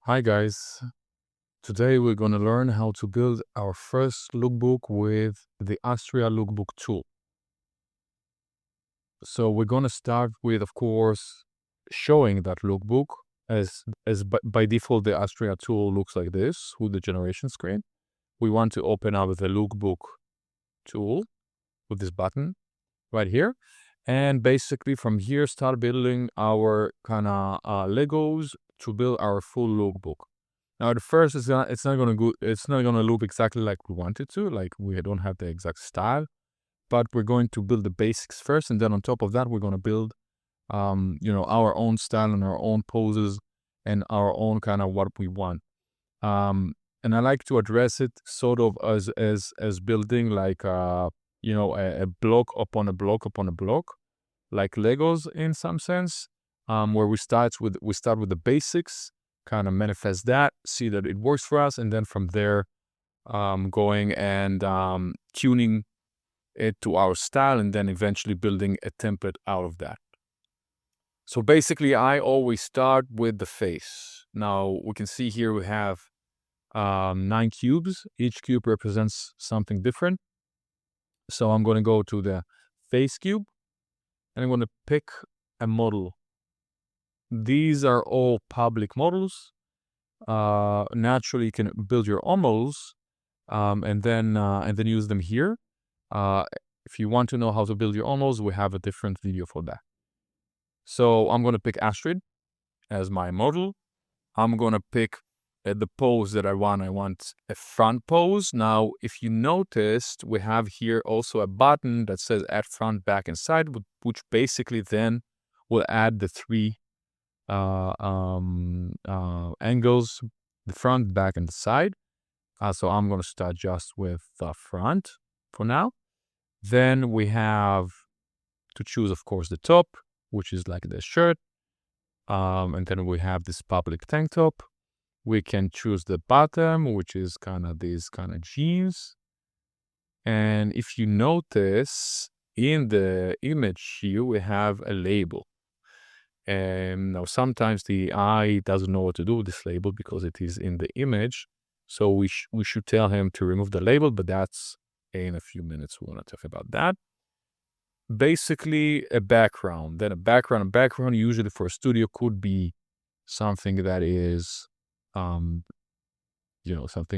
Hi guys, today we're going to learn how to build our first lookbook with the Astria lookbook tool. So we're going to start with, of course, showing that lookbook as by default the Astria tool looks like this with the generation screen. We want to open up the lookbook tool with this button right here. And basically from here start building our kind of Legos to build our full lookbook. Now at first it's not gonna look exactly like we want it to, like we don't have the exact style, but we're going to build the basics first, and then on top of that we're gonna build our own style and our own poses and our own kind of what we want. And I like to address it sort of as building like a block upon a block upon a block, like Legos in some sense, where we start with the basics, kind of manifest that, see that it works for us, and then from there, going and tuning it to our style, and then eventually building a template out of that. So basically, I always start with the face. Now we can see here we have 9 cubes. Each cube represents something different. So I'm going to go to the face cube, and I'm going to pick a model. These are all public models. Naturally, you can build your own models, and then use them here. If you want to know how to build your own models, we have a different video for that. So I'm going to pick Astrid as my model. I'm going to pick the pose that I want. I want a front pose. Now, if you noticed, we have here also a button that says add front, back, and side, which basically then will add the 3 angles, the front, back, and the side. So I'm going to start just with the front for now. Then we have to choose, of course, the top, which is like the shirt. And then we have this public tank top. We can choose the bottom, which is kind of these kind of jeans. And if you notice in the image here, we have a label. And now sometimes the eye doesn't know what to do with this label because it is in the image. So we should tell him to remove the label, but that's in a few minutes. We want to talk about that. Basically a background. Then a background usually for a studio could be something that is, something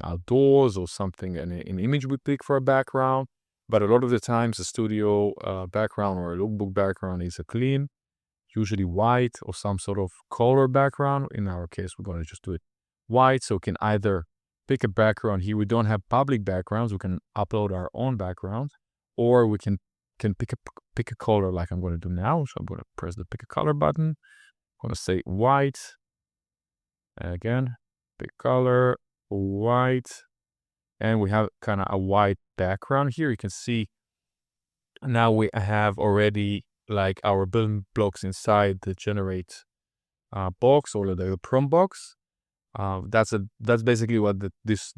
outdoors or something, an image we pick for a background. But a lot of the times a studio background or a lookbook background is a clean, usually white or some sort of color background. In our case, we're going to just do it white. So we can either pick a background here. We don't have public backgrounds. We can upload our own background, or we can pick a color like I'm going to do now. So I'm going to press the pick a color button. I'm going to say white. Again, pick color, white. And we have kind of a white background here. You can see now we have already like our building blocks inside the generate box or the prompt box. That's basically what this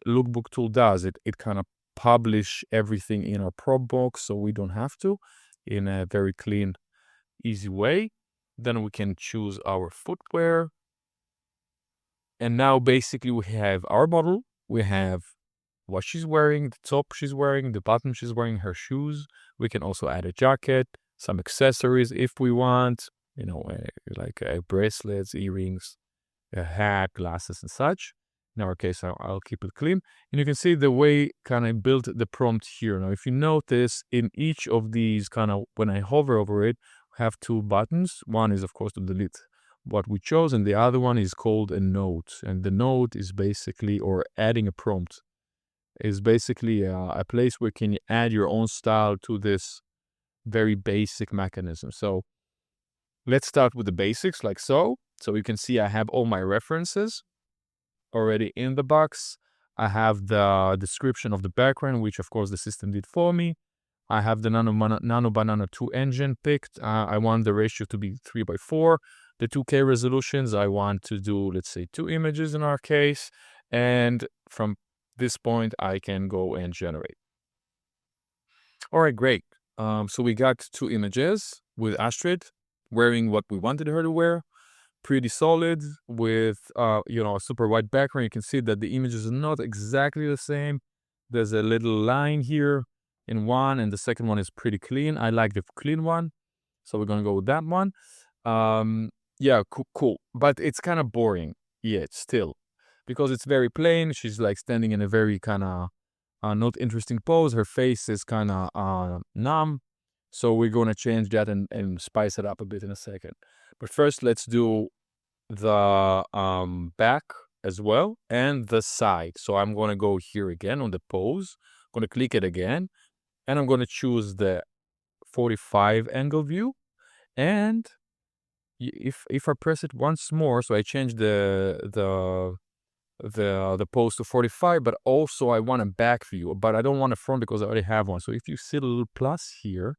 lookbook tool does. It kind of publish everything in our prompt box, so we don't have to, in a very clean, easy way. Then we can choose our footwear. And now basically we have our model. We have what she's wearing, the top she's wearing, the bottom she's wearing, her shoes. We can also add a jacket, some accessories if we want, like bracelets, earrings, a hat, glasses, and such. In our case, I'll keep it clean. And you can see the way kind of built the prompt here. Now, if you notice, in each of these kind of, when I hover over it, I have 2 buttons. One is, of course, to delete what we chose, and the other one is called a note. And the note is basically, or adding a prompt, is basically a place where you can add your own style to this very basic mechanism. So let's start with the basics, like so. So you can see I have all my references already in the box. I have the description of the background, which of course the system did for me. I have the Nano Banana 2 engine picked. I want the ratio to be 3:4. The 2K resolutions, I want to do, let's say, 2 images in our case. And from this point, I can go and generate. All right, great. So we got 2 images with Astrid wearing what we wanted her to wear. pretty solid with, a super white background. You can see that the image is not exactly the same. There's a little line here in one, and the second one is pretty clean. I like the clean one, so we're gonna go with that one. Yeah, cool. But it's kind of boring yet still, because it's very plain. She's like standing in a very kind of not interesting pose. Her face is kind of numb. So we're going to change that and spice it up a bit in a second. But first, let's do the back as well and the side. So I'm going to go here again on the pose. I'm going to click it again. And I'm going to choose the 45 angle view. And if I press it once more, so I change the pose to 45, but also I want a back view, but I don't want a front because I already have one. So if you see the little plus here,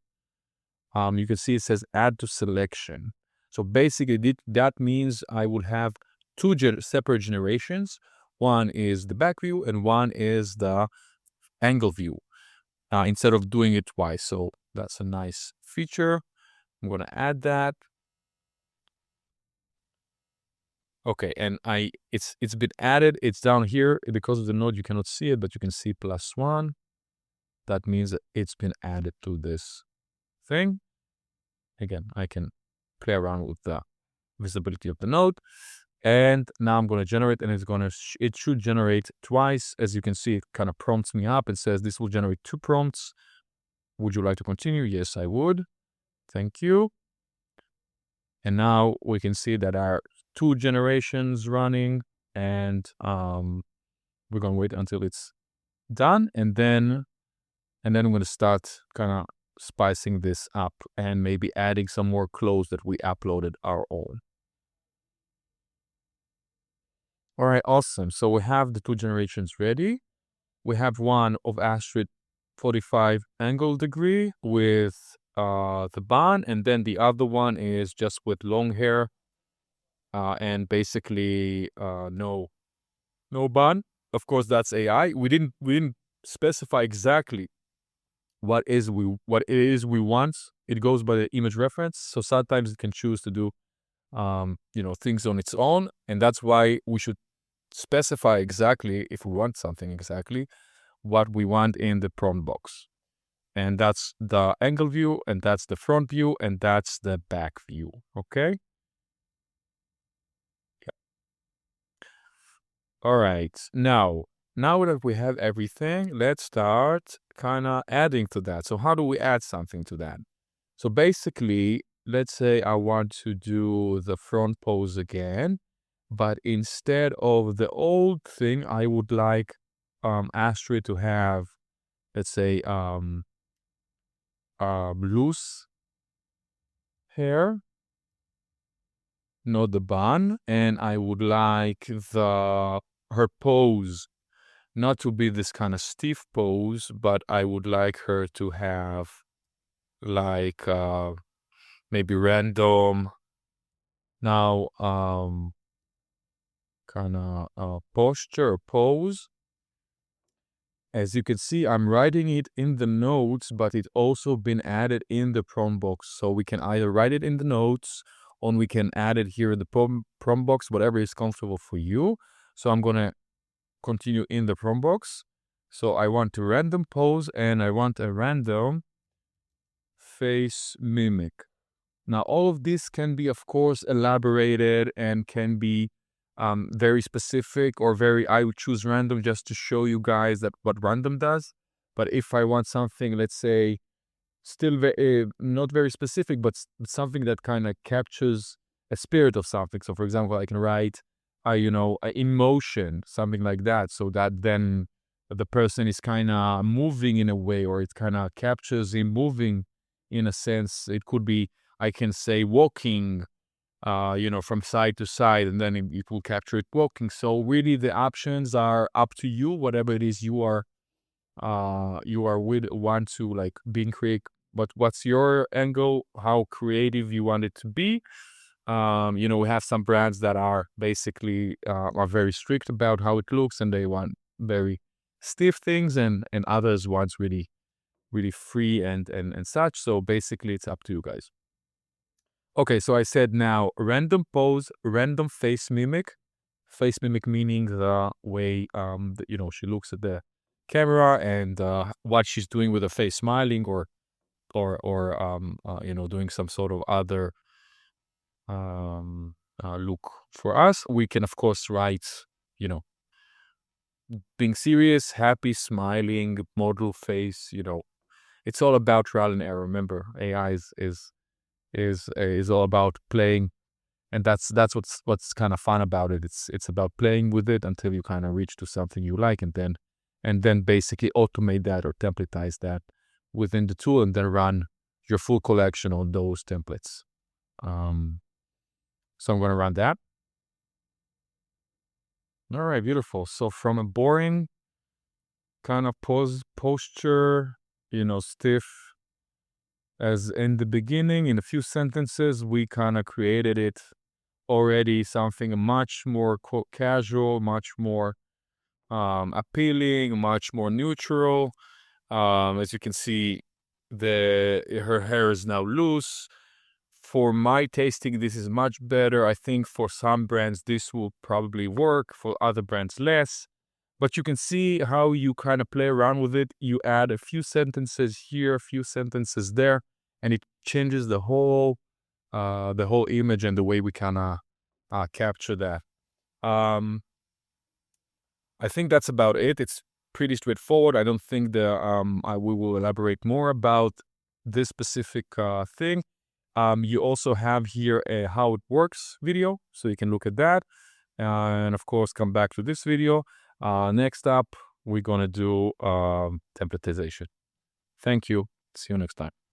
you can see it says add to selection. So basically that means I would have two separate generations. One is the back view and one is the angle view, instead of doing it twice. So that's a nice feature. I'm going to add that. Okay, and it's been added. It's down here. Because of the node, you cannot see it, but you can see +1. That means that it's been added to this thing. Again, I can play around with the visibility of the node. And now I'm going to generate, and it should generate twice. As you can see, it kind of prompts me up and says this will generate 2 prompts. Would you like to continue? Yes, I would. Thank you. And now we can see that our 2 generations running, and we're going to wait until it's done, and then I'm going to start kind of spicing this up and maybe adding some more clothes that we uploaded our own. All right, awesome. So we have the 2 generations ready. We have one of Astria 45 angle degree with the bun, and then the other one is just with long hair and basically no bun. Of course, that's AI. We didn't specify exactly what it is we want. It goes by the image reference. So sometimes it can choose to do things on its own, and that's why we should specify exactly, if we want something exactly, what we want in the prompt box. And that's the angle view, and that's the front view, and that's the back view. Okay. All right, now that we have everything, let's start kind of adding to that. So how do we add something to that? So basically, let's say I want to do the front pose again, but instead of the old thing, I would like Astria to have, let's say, loose hair, not the bun, and I would like her pose not to be this kind of stiff pose, but I would like her to have like maybe random now kind of posture or pose. As you can see, I'm writing it in the notes, but it also been added in the prompt box. So we can either write it in the notes, or we can add it here in the prompt box, whatever is comfortable for you. So I'm going to continue in the prompt box. So I want a random pose, and I want a random face mimic. Now, all of this can be, of course, elaborated and can be very specific or I would choose random just to show you guys that what random does. But if I want something, let's say, still not very specific, but something that kind of captures a spirit of something. So, for example, I can write, emotion, something like that, so that then the person is kind of moving in a way, or it kind of captures him moving in a sense. It could be, I can say, walking, from side to side, and then it will capture it walking. So really, the options are up to you. Whatever it is you are want to like being creative. But what's your angle? How creative you want it to be? We have some brands that are basically are very strict about how it looks, and they want very stiff things, and others want really, really free and such. So basically, it's up to you guys. Okay, so I said now random pose, random face mimic. Face mimic meaning the way she looks at the camera and what she's doing with her face, smiling or doing some sort of other um, look. For us, we can of course write, you know, being serious, happy, smiling, model face. It's all about trial and error. Remember, AI is all about playing, and that's what's kind of fun about it. It's about playing with it until you kind of reach to something you like, and then basically automate that or templatize that within the tool, and then run your full collection on those templates. Um, so I'm going to run that. All right, beautiful. So from a boring kind of posture, stiff, as in the beginning, in a few sentences, we kind of created it already something much more casual, much more appealing, much more neutral. As you can see, her hair is now loose. For my tasting, this is much better. I think for some brands, this will probably work. For other brands, less. But you can see how you kind of play around with it. You add a few sentences here, a few sentences there, and it changes the whole image and the way we kind of capture that. I think that's about it. It's pretty straightforward. I don't think we will elaborate more about this specific thing. You also have here a how it works video, so you can look at that. And of course, come back to this video. Next up, we're going to do templatization. Thank you. See you next time.